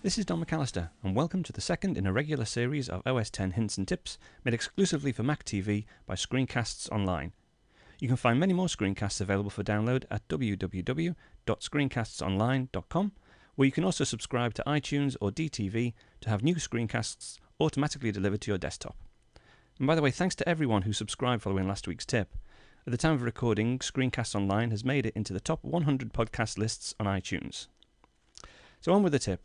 This is Don McAllister, and welcome to the second in a regular series of OS X hints and tips made exclusively for macTV by Screencasts Online. You can find many more screencasts available for download at www.screencastsonline.com, where you can also subscribe to iTunes or DTV to have new screencasts automatically delivered to your desktop. And by the way, thanks to everyone who subscribed following last week's tip. At the time of recording, Screencasts Online has made it into the top 100 podcast lists on iTunes. So on with the tip.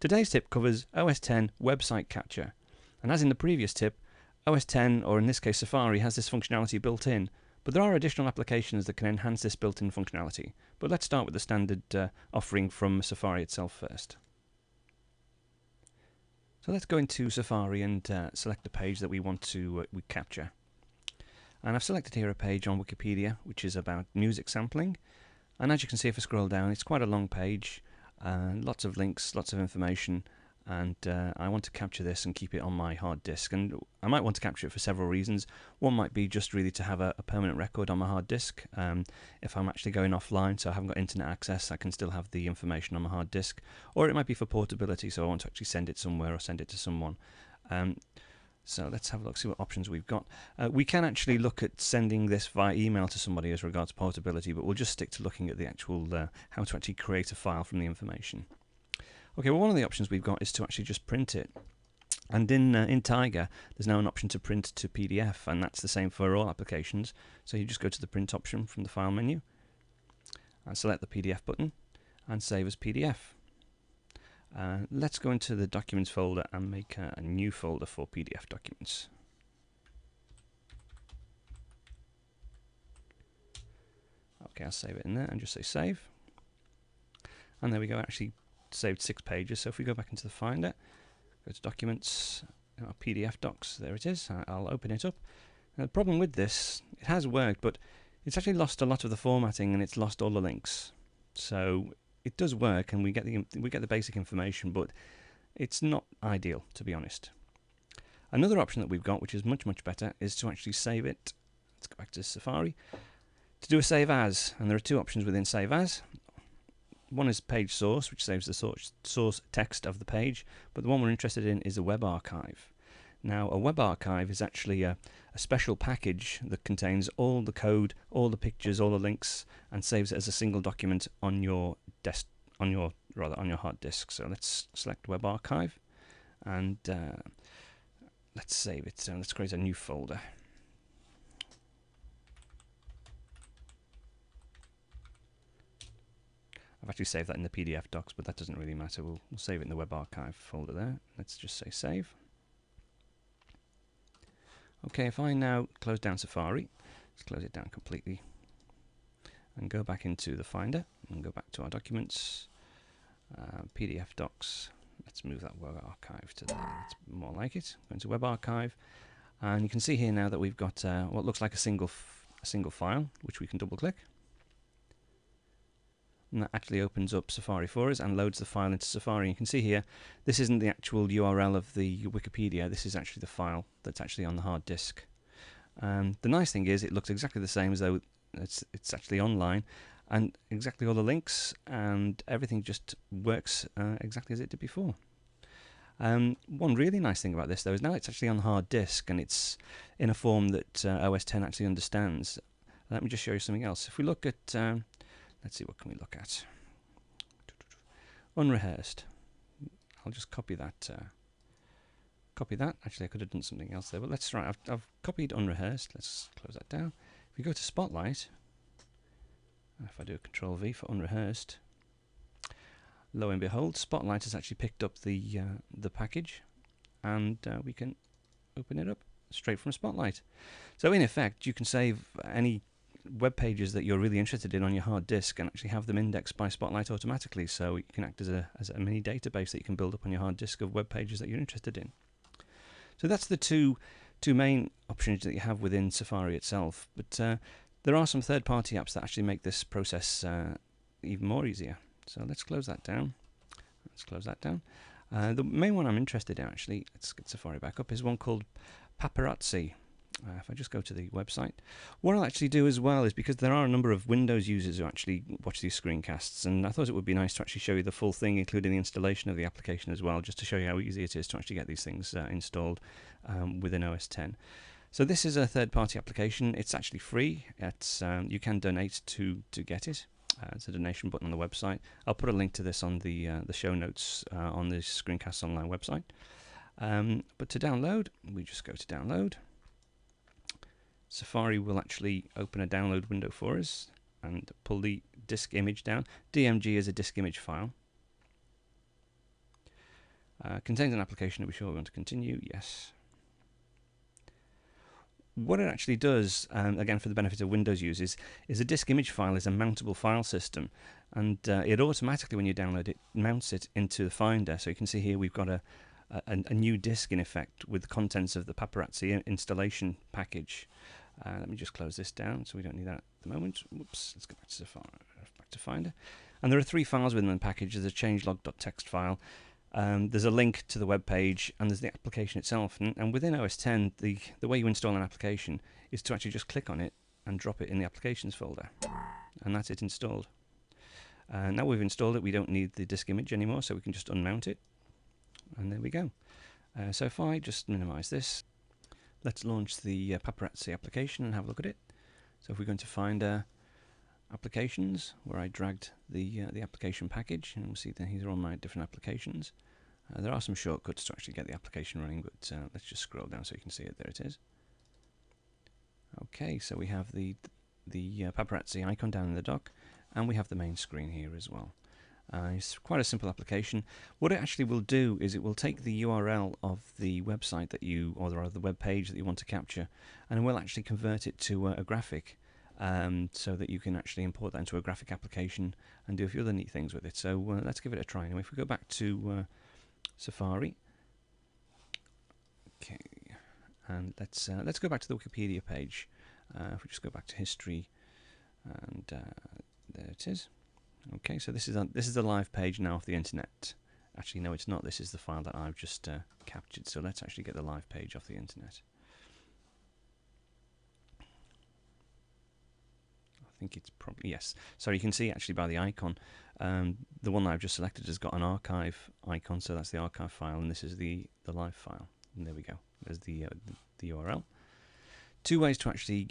Today's tip covers OS X website capture, and as in the previous tip, OS X, or in this case Safari, has this functionality built in, but there are additional applications that can enhance this built-in functionality. But let's start with the standard offering from Safari itself first. So let's go into Safari and select the page that we want to capture. And I've selected here a page on Wikipedia, which is about music sampling. And as you can see, if I scroll down, it's quite a long page. Lots of links, lots of information, and I want to capture this and keep it on my hard disk. And I might want to capture it for several reasons. One might be just really to have a permanent record on my hard disk. If I'm actually going offline, so I haven't got internet access, I can still have the information on my hard disk. Or it might be for portability, so I want to actually send it somewhere or send it to someone. So let's have a look, see what options we've got. We can actually look at sending this via email to somebody as regards portability, but we'll just stick to looking at the actual how to actually create a file from the information. Okay, well, one of the options we've got is to actually just print it. And in Tiger, there's now an option to print to PDF, and that's the same for all applications. So you just go to the print option from the file menu, and select the PDF button, and save as PDF. Let's go into the Documents folder and make a new folder for PDF documents. Okay, I'll save it in there and just say save. And there we go, actually saved 6 pages. So if we go back into the Finder, go to Documents, PDF docs, there it is. I'll open it up. Now, the problem with this, it has worked, but it's actually lost a lot of the formatting and it's lost all the links. So it does work, and we get the basic information, but it's not ideal, to be honest. Another option that we've got, which is much better, is to actually save it. Let's go back to Safari to do a save as, and there are 2 options within save as. One is page source, which saves the source text of the page, but the one we're interested in is a web archive. Now, a web archive is actually a special package that contains all the code, all the pictures, all the links, and saves it as a single document on your on your hard disk. So let's select web archive, and let's save it. So let's create a new folder. I've actually saved that in the PDF docs, but that doesn't really matter. We'll save it in the web archive folder there. Let's just say save. Okay, if I now close down Safari, let's close it down completely, and go back into the Finder, and go back to our documents, PDF docs. Let's move that web archive to there. That's more like it. Go into web archive, and you can see here now that we've got what looks like a single file, which we can double click. And that actually opens up Safari for us and loads the file into Safari. You can see here, this isn't the actual URL of the Wikipedia, this is actually the file that's actually on the hard disk. The nice thing is it looks exactly the same as though it's actually online, and exactly all the links and everything just works exactly as it did before. One really nice thing about this though is now it's actually on the hard disk, and it's in a form that OS X actually understands. Let me just show you something else. If we look at let's see, what can we look at? Unrehearsed. I'll just copy that. Actually, I could have done something else there, but let's try. I've copied unrehearsed. Let's close that down. If we go to Spotlight, if I do a Control V for unrehearsed, lo and behold, Spotlight has actually picked up the package, and we can open it up straight from Spotlight. So in effect, you can save any web pages that you're really interested in on your hard disk and actually have them indexed by Spotlight automatically, so it can act as a mini database that you can build up on your hard disk of web pages that you're interested in. So that's the two main options that you have within Safari itself, but there are some third-party apps that actually make this process even more easier. So let's close that down. The main one I'm interested in, actually, let's get Safari back up, is one called Paparazzi. If I just go to the website, what I'll actually do as well is, because there are a number of Windows users who actually watch these screencasts, and I thought it would be nice to actually show you the full thing, including the installation of the application as well, just to show you how easy it is to actually get these things installed within OS X. So this is a third-party application. It's actually free. It's you can donate to get it. It's a donation button on the website. I'll put a link to this on the show notes on the Screencast Online website. But to download, we just go to download. Safari will actually open a download window for us and pull the disk image down. DMG is a disk image file. Contains an application. Are we sure we want to continue? Yes. What it actually does, again for the benefit of Windows users, is a disk image file is a mountable file system, and it automatically, when you download it, mounts it into the Finder. So you can see here we've got a new disk in effect with the contents of the Paparazzi installation package. Let me just close this down, so we don't need that at the moment. Whoops, let's go back to Safari, back to Finder. And there are 3 files within the package. There's a changelog.txt file, there's a link to the web page, and there's the application itself. And within OS X, the way you install an application is to actually just click on it and drop it in the applications folder, and that's it installed. Now we've installed it, we don't need the disk image anymore, so we can just unmount it, and there we go. So if I just minimize this, let's launch the Paparazzi application and have a look at it. So if we go into Finder, Applications, where I dragged the application package, and we'll see that these are all my different applications. There are some shortcuts to actually get the application running, but let's just scroll down so you can see it. There it is. Okay, so we have the Paparazzi icon down in the dock, and we have the main screen here as well. It's quite a simple application. What it actually will do is it will take the URL of the website that you, or the web page that you want to capture, and it will actually convert it to a graphic, so that you can actually import that into a graphic application and do a few other neat things with it. So let's give it a try. Anyway, if we go back to Safari, okay, and let's go back to the Wikipedia page. If we just go back to history, and there it is. Okay, so this is the live page now of the internet. Actually, no, it's not. This is the file that I've just captured. So let's actually get the live page off the internet. I think it's probably, yes. So you can see actually by the icon, the one that I've just selected has got an archive icon. So that's the archive file, and this is the live file. And there we go. There's the URL. 2 ways to actually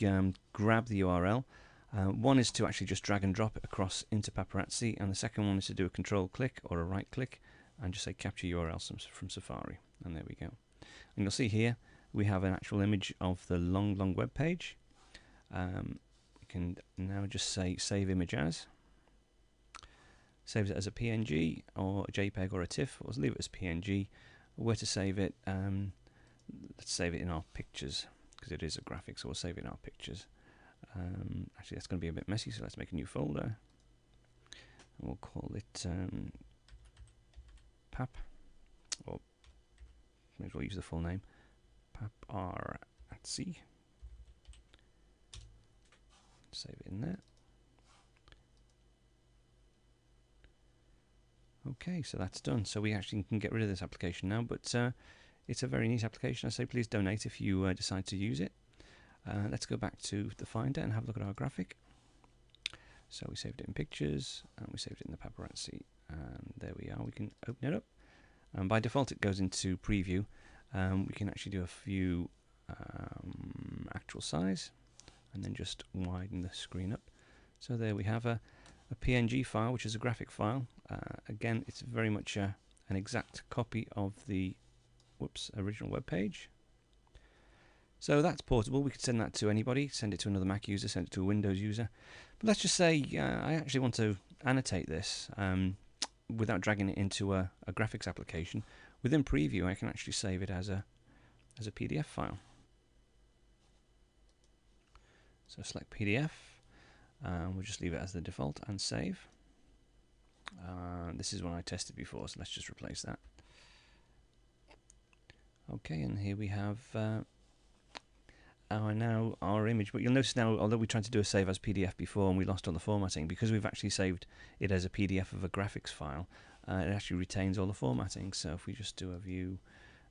grab the URL. One is to actually just drag and drop it across into Paparazzi, and the second one is to do a control click or a right click and just say capture URL from Safari, and there we go. And you'll see here we have an actual image of the long web page. We can now just say save image as. Saves it as a PNG or a JPEG or a TIFF, or let's leave it as PNG. Where to save it? Let's save it in our pictures, because it is a graphic, so we'll save it in our pictures. Actually, that's going to be a bit messy, so let's make a new folder. And we'll call it Pap, or may as well use the full name, Paparazzi. Save it in there. Okay, so that's done. So we actually can get rid of this application now, but it's a very neat application. I say please donate if you decide to use it. Let's go back to the Finder and have a look at our graphic. So we saved it in pictures, and we saved it in the Paparazzi, and there we are. We can open it up, and by default it goes into preview. We can actually do a few actual size, and then just widen the screen up. So there we have a PNG file, which is a graphic file. Again, it's very much an exact copy of the original web page. So that's portable. We could send that to anybody, send it to another Mac user, send it to a Windows user. But let's just say I actually want to annotate this without dragging it into a graphics application. Within Preview, I can actually save it as a PDF file. So select PDF, we'll just leave it as the default and save. This is one I tested before, so let's just replace that. Okay, and here we have our image, but you'll notice now, although we tried to do a save as PDF before and we lost all the formatting, because we've actually saved it as a PDF of a graphics file, it actually retains all the formatting. So if we just do a view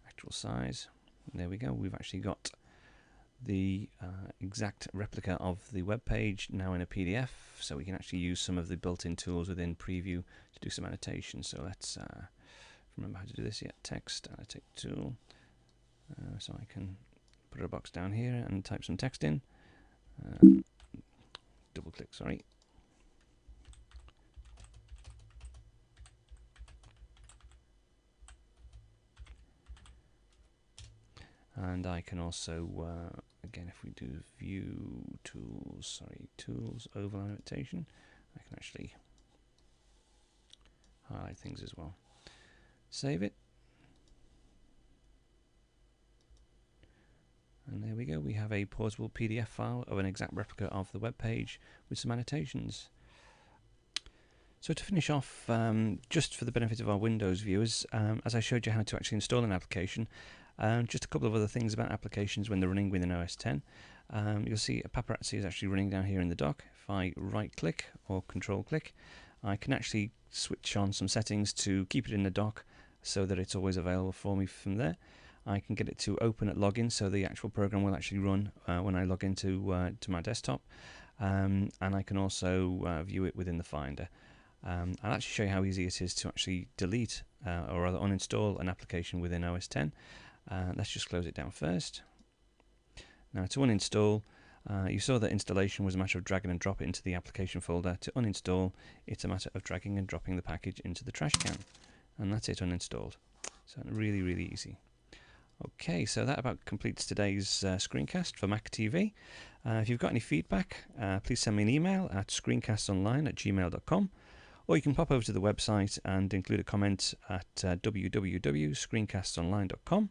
actual size, there we go, we've actually got the exact replica of the web page now in a PDF, so we can actually use some of the built-in tools within Preview to do some annotation. So let's remember how to do this yet. Text, annotate tool. So I can put a box down here and type some text in. Double click, sorry. And I can also, again, if we do view tools, tools, oval annotation, I can actually highlight things as well. Save it. And there we go, we have a portable PDF file of an exact replica of the web page with some annotations. So to finish off, just for the benefit of our Windows viewers, as I showed you how to actually install an application, just a couple of other things about applications when they're running within OS X. You'll see a paparazzi is actually running down here in the dock. If I right click or control click, I can actually switch on some settings to keep it in the dock so that it's always available for me from there. I can get it to open at login, so the actual program will actually run when I log into to my desktop, and I can also view it within the Finder. I'll actually show you how easy it is to actually delete or rather uninstall an application within OS X. Let's just close it down first. Now to uninstall, you saw that installation was a matter of dragging and drop it into the application folder. To uninstall, it's a matter of dragging and dropping the package into the trash can. And that's it, uninstalled. So really, really easy. Okay, so that about completes today's screencast for macTV. If you've got any feedback, please send me an email at screencastsonline@gmail.com, or you can pop over to the website and include a comment at www.screencastsonline.com.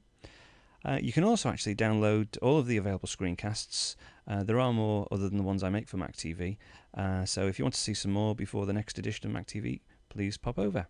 You can also actually download all of the available screencasts. There are more other than the ones I make for macTV. So if you want to see some more before the next edition of macTV, please pop over.